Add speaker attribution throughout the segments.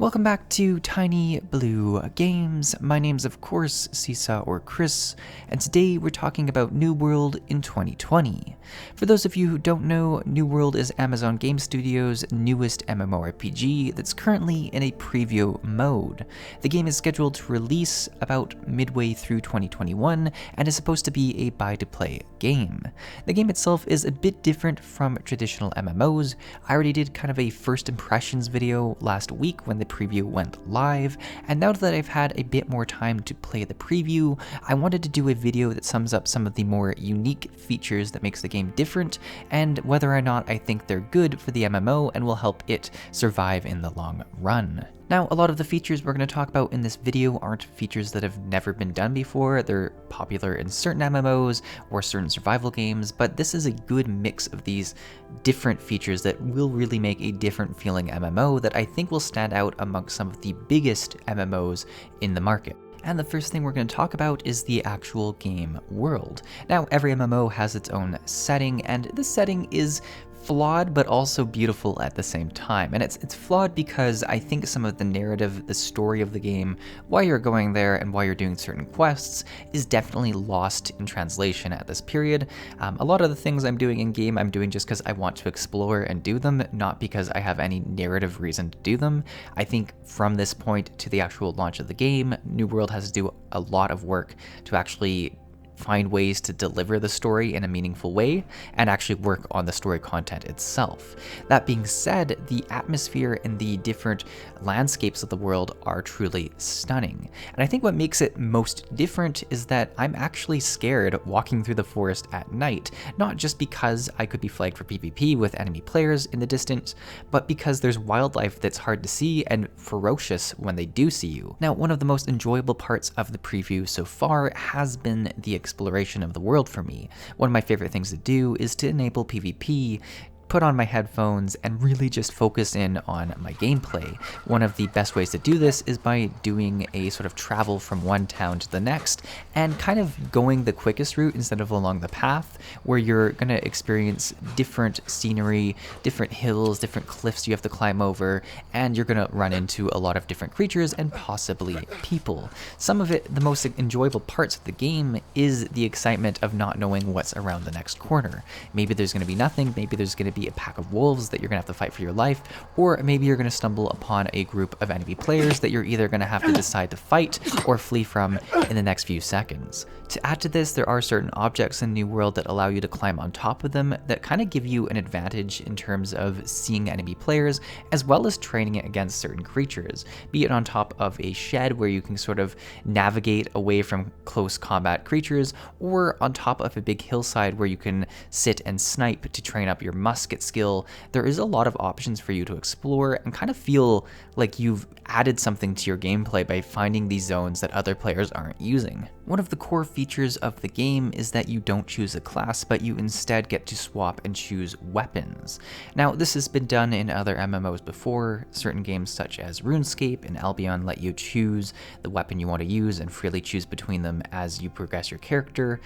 Speaker 1: Welcome back to TinyBlueGames. My name's of course Seesaw or Chris, and today we're talking about New World in 2020. For those of you who don't know, New World is Amazon Game Studios' newest MMORPG that's currently in a preview mode. The game is scheduled to release about midway through 2021 and is supposed to be a buy-to-play game. The game itself is a bit different from traditional MMOs. I already did kind of a first impressions video last week when the preview went live, and now that I've had a bit more time to play the preview, I wanted to do a video that sums up some of the more unique features that makes the game different, and whether or not I think they're good for the MMO and will help it survive in the long run. Now, a lot of the features we're going to talk about in this video aren't features that have never been done before. They're popular in certain MMOs or certain survival games, but this is a good mix of these different features that will really make a different feeling MMO that I think will stand out amongst some of the biggest MMOs in the market. And the first thing we're going to talk about is the actual game world. Now, every MMO has its own setting, and this setting is flawed but also beautiful at the same time. And it's flawed because I think some of the narrative, the story of the game, why you're going there and why you're doing certain quests is definitely lost in translation at this period. A lot of the things I'm doing in game, I'm doing just because I want to explore and do them, not because I have any narrative reason to do them. I think from this point to the actual launch of the game, New World has to do a lot of work to actually find ways to deliver the story in a meaningful way and actually work on the story content itself. That being said, the atmosphere and the different landscapes of the world are truly stunning. And I think what makes it most different is that I'm actually scared walking through the forest at night, not just because I could be flagged for PvP with enemy players in the distance, but because there's wildlife that's hard to see and ferocious when they do see you. Now, one of the most enjoyable parts of the preview so far has been the exploration of the world for me. One of my favorite things to do is to enable PvP, put on my headphones, and really just focus in on my gameplay. One of the best ways to do this is by doing a sort of travel from one town to the next and kind of going the quickest route instead of along the path, where you're going to experience different scenery, different hills, different cliffs you have to climb over, and you're going to run into a lot of different creatures and possibly people. Some of it, the most enjoyable parts of the game, is the excitement of not knowing what's around the next corner. Maybe there's going to be nothing, maybe there's going to be a pack of wolves that you're going to have to fight for your life, or maybe you're going to stumble upon a group of enemy players that you're either going to have to decide to fight or flee from in the next few seconds. To add to this, there are certain objects in New World that allow you to climb on top of them that kind of give you an advantage in terms of seeing enemy players, as well as training it against certain creatures, be it on top of a shed where you can sort of navigate away from close combat creatures, or on top of a big hillside where you can sit and snipe to train up your musket skill. There is a lot of options for you to explore and kind of feel like you've added something to your gameplay by finding these zones that other players aren't using. One of the core features of the game is that you don't choose a class, but you instead get to swap and choose weapons. Now, this has been done in other MMOs before. Certain games such as RuneScape and Albion let you choose the weapon you want to use and freely choose between them as you progress your character.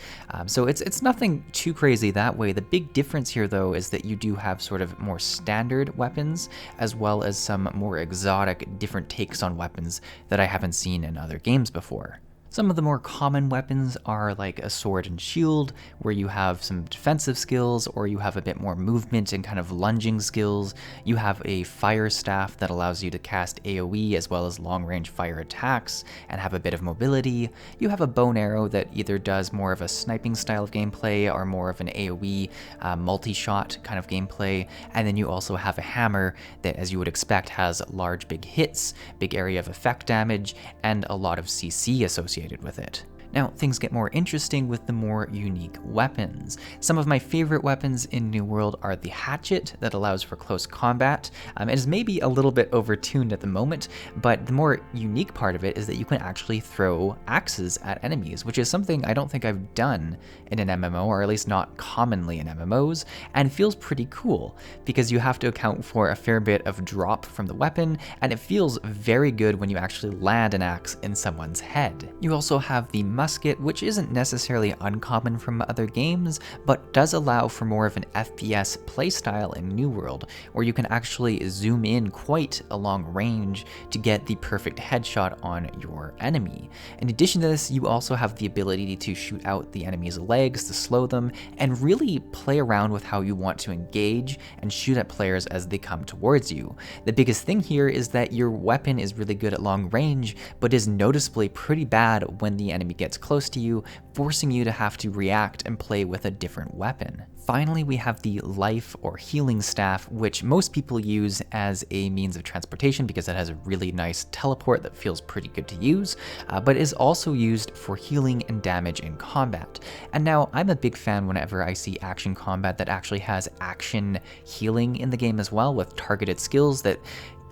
Speaker 1: So it's nothing too crazy that way. The big difference here, though, is that you do have sort of more standard weapons, as well as some more exotic, different takes on weapons that I haven't seen in other games before. Some of the more common weapons are like a sword and shield, where you have some defensive skills, or you have a bit more movement and kind of lunging skills. You have a fire staff that allows you to cast AoE as well as long-range fire attacks and have a bit of mobility. You have a bow and arrow that either does more of a sniping style of gameplay or more of an AoE multi-shot kind of gameplay. And then you also have a hammer that, as you would expect, has large big hits, big area of effect damage, and a lot of CC associated with it. Now, things get more interesting with the more unique weapons. Some of my favorite weapons in New World are the hatchet that allows for close combat. It is maybe a little bit overtuned at the moment, but the more unique part of it is that you can actually throw axes at enemies, which is something I don't think I've done in an MMO, or at least not commonly in MMOs, and feels pretty cool because you have to account for a fair bit of drop from the weapon, and it feels very good when you actually land an axe in someone's head. You also have the musket, which isn't necessarily uncommon from other games, but does allow for more of an FPS playstyle in New World, where you can actually zoom in quite a long range to get the perfect headshot on your enemy. In addition to this, you also have the ability to shoot out the enemy's legs to slow them, and really play around with how you want to engage and shoot at players as they come towards you. The biggest thing here is that your weapon is really good at long range, but is noticeably pretty bad when the enemy gets close to you, forcing you to have to react and play with a different weapon. Finally, we have the life or healing staff, which most people use as a means of transportation because it has a really nice teleport that feels pretty good to use, but is also used for healing and damage in combat. And now, I'm a big fan whenever I see action combat that actually has action healing in the game as well, with targeted skills that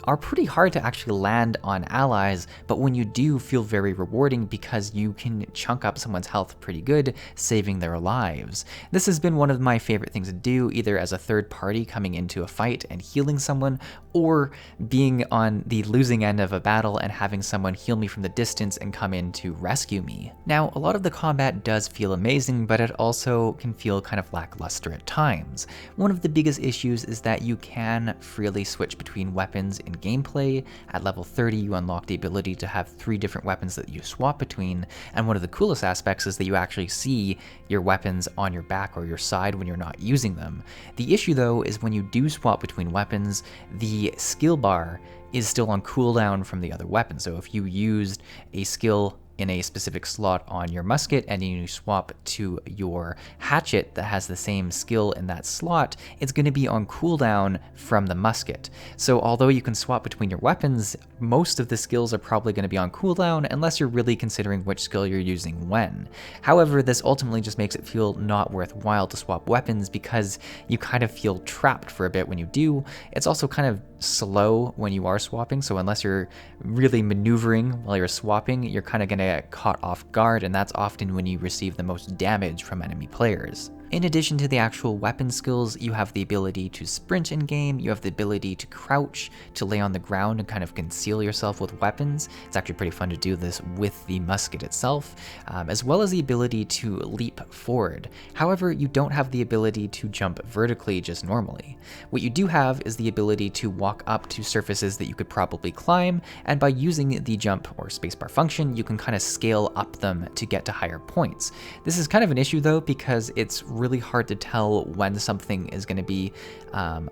Speaker 1: are pretty hard to actually land on allies, but when you do, feel very rewarding because you can chunk up someone's health pretty good, saving their lives. This has been one of my favorite things to do, either as a third party coming into a fight and healing someone, or being on the losing end of a battle and having someone heal me from the distance and come in to rescue me. Now, a lot of the combat does feel amazing, but it also can feel kind of lackluster at times. One of the biggest issues is that you can freely switch between weapons in gameplay. At level 30, you unlock the ability to have 3 different weapons that you swap between, and one of the coolest aspects is that you actually see your weapons on your back or your side when you're not using them. The issue though is when you do swap between weapons, the skill bar is still on cooldown from the other weapon. So if you used a skill in a specific slot on your musket and you swap to your hatchet that has the same skill in that slot, it's going to be on cooldown from the musket. So although you can swap between your weapons, most of the skills are probably going to be on cooldown unless you're really considering which skill you're using when. However, this ultimately just makes it feel not worthwhile to swap weapons because you kind of feel trapped for a bit when you do. It's also kind of slow when you are swapping, so unless you're really maneuvering while you're swapping, you're kind of going to get caught off guard, and that's often when you receive the most damage from enemy players. In addition to the actual weapon skills, you have the ability to sprint in-game, you have the ability to crouch, to lay on the ground and kind of conceal yourself with weapons. It's actually pretty fun to do this with the musket itself, as well as the ability to leap forward. However, you don't have the ability to jump vertically just normally. What you do have is the ability to walk up to surfaces that you could probably climb, and by using the jump or spacebar function, you can kind of scale up them to get to higher points. This is kind of an issue though, because it's really hard to tell when something is going to be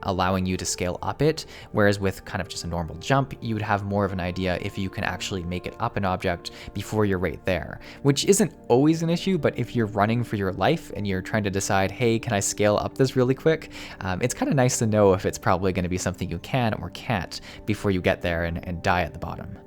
Speaker 1: allowing you to scale up it, whereas with kind of just a normal jump, you would have more of an idea if you can actually make it up an object before you're right there, which isn't always an issue, but if you're running for your life and you're trying to decide, hey, can I scale up this really quick? It's kind of nice to know if it's probably going to be something you can or can't before you get there and die at the bottom.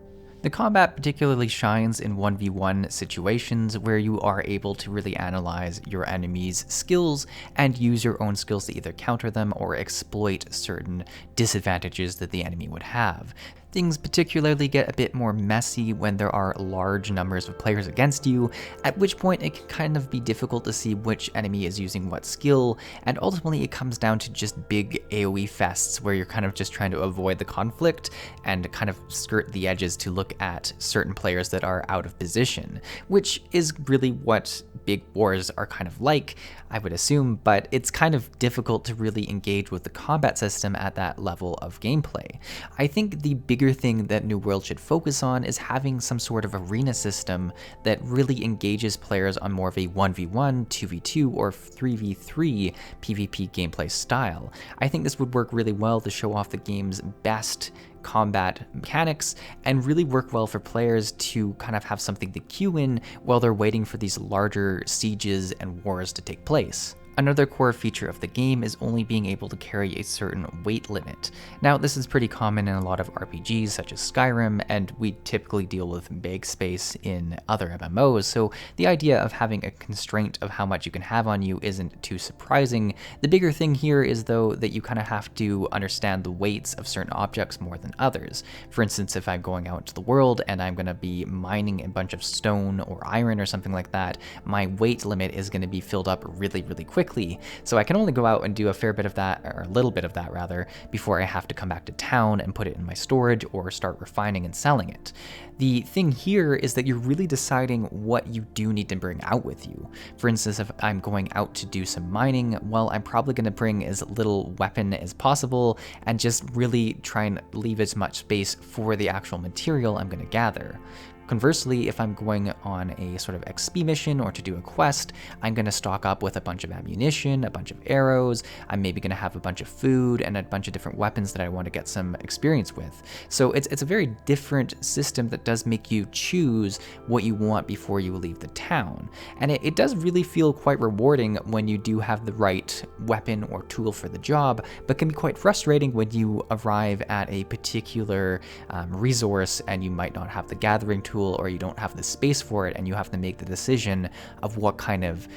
Speaker 1: The combat particularly shines in 1v1 situations where you are able to really analyze your enemy's skills and use your own skills to either counter them or exploit certain disadvantages that the enemy would have. Things particularly get a bit more messy when there are large numbers of players against you, at which point it can kind of be difficult to see which enemy is using what skill, and ultimately it comes down to just big AoE fests where you're kind of just trying to avoid the conflict and kind of skirt the edges to look at certain players that are out of position, which is really what big wars are kind of like, I would assume, but it's kind of difficult to really engage with the combat system at that level of gameplay. I think the bigger thing that New World should focus on is having some sort of arena system that really engages players on more of a 1v1, 2v2, or 3v3 PvP gameplay style. I think this would work really well to show off the game's best combat mechanics and really work well for players to kind of have something to queue in while they're waiting for these larger sieges and wars to take place. Another core feature of the game is only being able to carry a certain weight limit. Now, this is pretty common in a lot of RPGs such as Skyrim, and we typically deal with big space in other MMOs, so the idea of having a constraint of how much you can have on you isn't too surprising. The bigger thing here is though that you kind of have to understand the weights of certain objects more than others. For instance, if I'm going out into the world and I'm going to be mining a bunch of stone or iron or something like that, my weight limit is going to be filled up really quickly quickly, so I can only go out and do a fair bit of that, or a little bit of that rather, before I have to come back to town and put it in my storage or start refining and selling it. The thing here is that you're really deciding what you do need to bring out with you. For instance, if I'm going out to do some mining, well, I'm probably going to bring as little weapon as possible and just really try and leave as much space for the actual material I'm going to gather. Conversely, if I'm going on a sort of XP mission or to do a quest, I'm going to stock up with a bunch of ammunition, a bunch of arrows, I'm maybe going to have a bunch of food and a bunch of different weapons that I want to get some experience with. So it's a very different system that does make you choose what you want before you leave the town. And it does really feel quite rewarding when you do have the right weapon or tool for the job, but can be quite frustrating when you arrive at a particular resource and you might not have the gathering tool or you don't have the space for it, and you have to make the decision of what kind of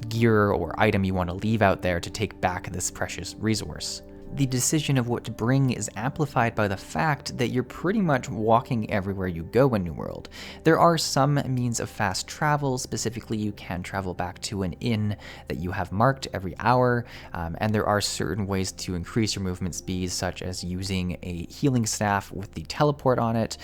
Speaker 1: gear or item you want to leave out there to take back this precious resource. The decision of what to bring is amplified by the fact that you're pretty much walking everywhere you go in New World. There are some means of fast travel. Specifically, you can travel back to an inn that you have marked every hour, and there are certain ways to increase your movement speed, such as using a healing staff with the teleport on it,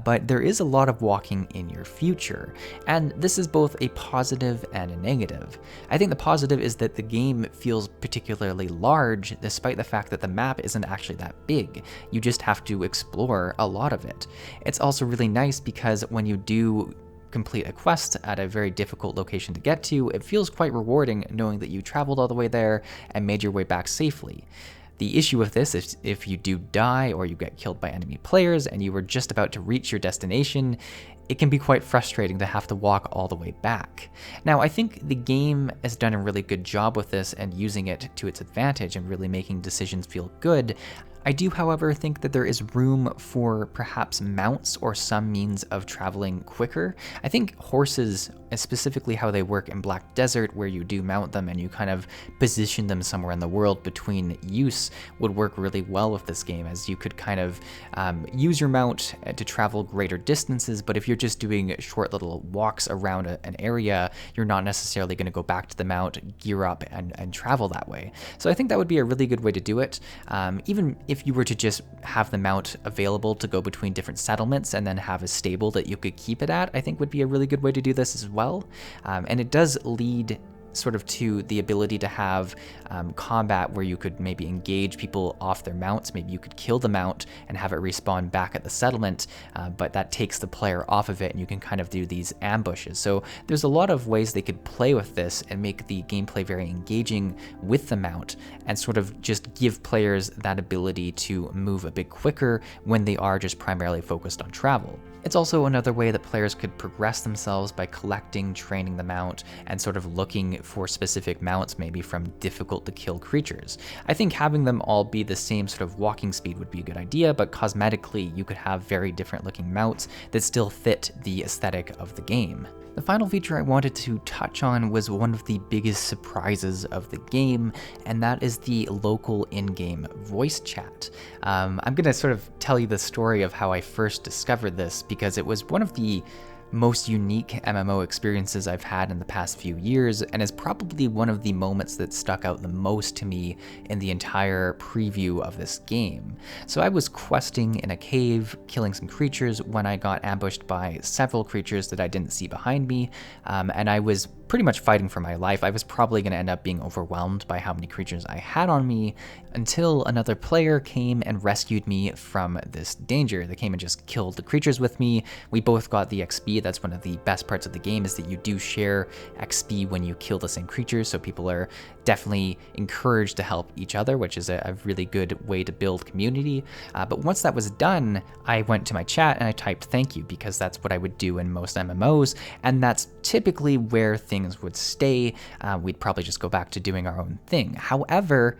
Speaker 1: but there is a lot of walking in your future, and this is both a positive and a negative. I think the positive is that the game feels particularly large, despite the fact that the map isn't actually that big. You just have to explore a lot of it. It's also really nice because when you do complete a quest at a very difficult location to get to, it feels quite rewarding knowing that you traveled all the way there and made your way back safely. The issue with this is if you do die or you get killed by enemy players and you were just about to reach your destination, it can be quite frustrating to have to walk all the way back. Now, I think the game has done a really good job with this and using it to its advantage and really making decisions feel good. I do, however, think that there is room for perhaps mounts or some means of traveling quicker. I think horses, specifically how they work in Black Desert, where you do mount them and you kind of position them somewhere in the world between use, would work really well with this game, as you could kind of use your mount to travel greater distances, but if you're just doing short little walks around an area, you're not necessarily going to go back to the mount, gear up, and travel that way. So I think that would be a really good way to do it. Even if you were to just have the mount available to go between different settlements and then have a stable that you could keep it at, I think would be a really good way to do this as well. And it does lead sort of to the ability to have combat where you could maybe engage people off their mounts. Maybe you could kill the mount and have it respawn back at the settlement, but that takes the player off of it and you can kind of do these ambushes. So there's a lot of ways they could play with this and make the gameplay very engaging with the mount and sort of just give players that ability to move a bit quicker when they are just primarily focused on travel. It's also another way that players could progress themselves by collecting, training the mount, and sort of looking for specific mounts maybe from difficult to kill creatures. I think having them all be the same sort of walking speed would be a good idea, but cosmetically you could have very different looking mounts that still fit the aesthetic of the game. The final feature I wanted to touch on was one of the biggest surprises of the game, and that is the local in-game voice chat. I'm going to sort of tell you the story of how I first discovered this, because it was one of the most unique MMO experiences I've had in the past few years, and is probably one of the moments that stuck out the most to me in the entire preview of this game. So I was questing in a cave, killing some creatures, when I got ambushed by several creatures that I didn't see behind me, and I was pretty much fighting for my life. I was probably going to end up being overwhelmed by how many creatures I had on me, until another player came and rescued me from this danger. They came and just killed the creatures with me. We both got the XP. That's one of the best parts of the game, is that you do share XP when you kill the same creatures, so people are definitely encouraged to help each other, which is a really good way to build community. But once that was done, I went to my chat and I typed thank you, because that's what I would do in most MMOs, and that's typically where things would stay. We'd probably just go back to doing our own thing. However,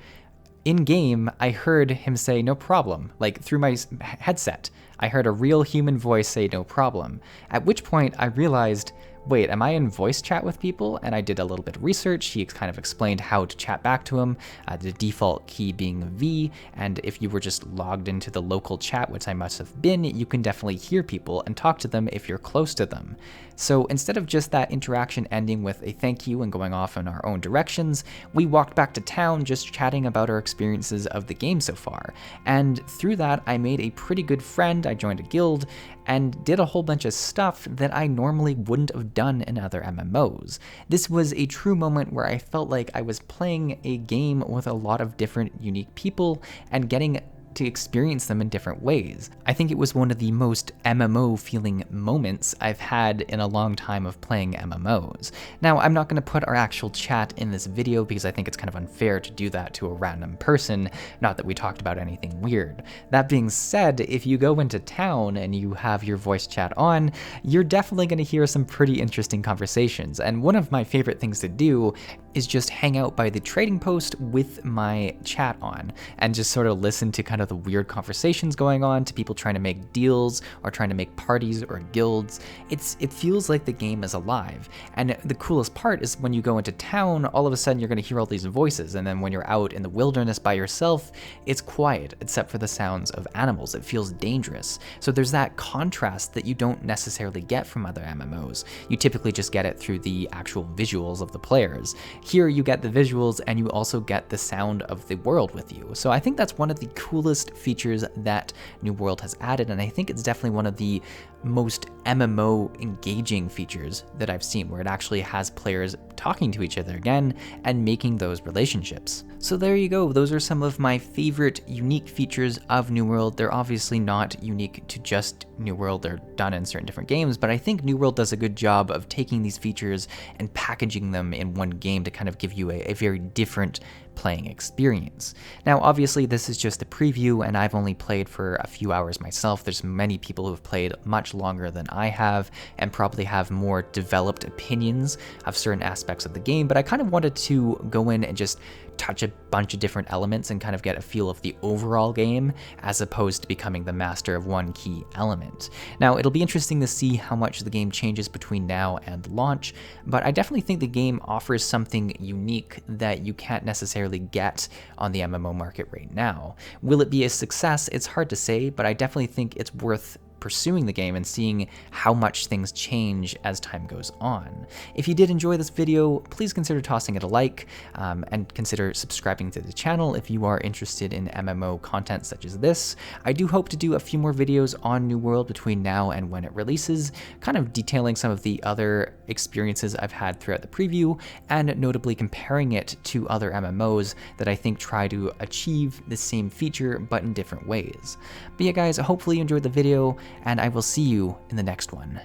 Speaker 1: in game, I heard him say no problem, like through my headset. I heard a real human voice say no problem, at which point I realized, wait, am I in voice chat with people? And I did a little bit of research. He kind of explained how to chat back to him, the default key being V, and if you were just logged into the local chat, which I must have been, you can definitely hear people and talk to them if you're close to them. So instead of just that interaction ending with a thank you and going off in our own directions, we walked back to town just chatting about our experiences of the game so far. And through that, I made a pretty good friend, I joined a guild, and did a whole bunch of stuff that I normally wouldn't have done in other MMOs. This was a true moment where I felt like I was playing a game with a lot of different unique people and getting to experience them in different ways. I think it was one of the most MMO feeling moments I've had in a long time of playing MMOs. Now, I'm not going to put our actual chat in this video because I think it's kind of unfair to do that to a random person, not that we talked about anything weird. That being said, if you go into town and you have your voice chat on, you're definitely going to hear some pretty interesting conversations, and one of my favorite things to do is just hang out by the trading post with my chat on and just sort of listen to kind of the weird conversations going on, to people trying to make deals or trying to make parties or guilds. It feels like the game is alive. And the coolest part is when you go into town, all of a sudden you're going to hear all these voices, and then when you're out in the wilderness by yourself, it's quiet except for the sounds of animals. It feels dangerous. So there's that contrast that you don't necessarily get from other MMOs. You typically just get it through the actual visuals of the players. Here you get the visuals and you also get the sound of the world with you. So I think that's one of the coolest features that New World has added, and I think it's definitely one of the most MMO engaging features that I've seen, where it actually has players talking to each other again and making those relationships. So there you go, those are some of my favorite unique features of New World. They're obviously not unique to just New World, they're done in certain different games, but I think New World does a good job of taking these features and packaging them in one game to kind of give you a very different playing experience. Now, obviously, this is just a preview, and I've only played for a few hours myself. There's many people who have played much longer than I have, and probably have more developed opinions of certain aspects of the game, but I kind of wanted to go in and just touch a bunch of different elements and kind of get a feel of the overall game, as opposed to becoming the master of one key element. Now, it'll be interesting to see how much the game changes between now and launch, but I definitely think the game offers something unique that you can't necessarily get on the MMO market right now. Will it be a success? It's hard to say, but I definitely think it's worth pursuing the game and seeing how much things change as time goes on. If you did enjoy this video, please consider tossing it a like, and consider subscribing to the channel if you are interested in MMO content such as this. I do hope to do a few more videos on New World between now and when it releases, kind of detailing some of the other experiences I've had throughout the preview, and notably comparing it to other MMOs that I think try to achieve the same feature but in different ways. But yeah guys, hopefully you enjoyed the video, and I will see you in the next one.